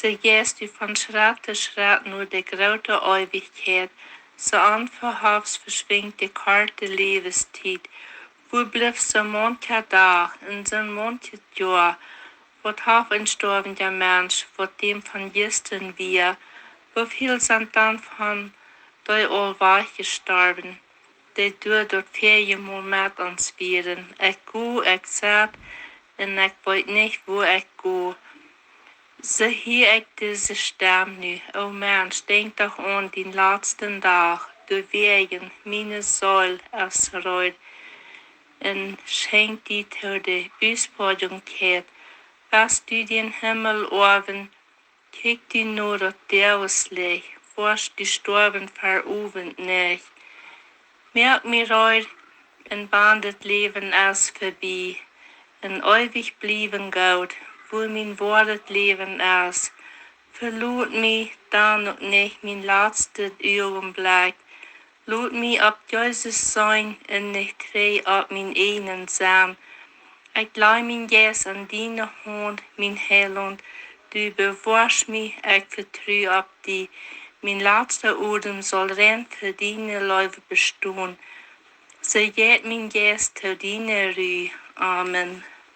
Ze gehst du von Schritt zu Schritt nur de grote Ewigkeit, so unverhofft verschwingt die korte Lebenszeit. Wo blieb so mancher Tag, in so manches Jahr, wat hof ein sterbender Mensch, wat dem von gestern wir, wie viel sind dann von die allweich gestorben, die dort viermal mit uns wären. Ich go, ich sag, und ich weet nicht, wo ich go. So hier ich diese Stem nu, o Mensch, denk doch an den letzten Tag, du wegen meine Seele ausreut, und schenk die zu der Ausbeutung, was du den Himmel oben, kijk die nur dat Deuslicht, was die Storben verovend nicht. Merk mir uit, ein bandet Leben ist vorbei, ein ewig blieben Gott, wo mein Wort Leben ist. Verlot mich dann noch nicht mein letztes Augenblick. Lot mich ab Jesus sein und nicht krei ab mein einen Sam. Ich leih mein Jes an deine Hand, mein Heiland. Du bewahrst mich, ich vertrau ab die. Mein letzter Odem soll rein für deine Läufe bestehen. So geht mein Jes zu deiner Ruhe. Amen.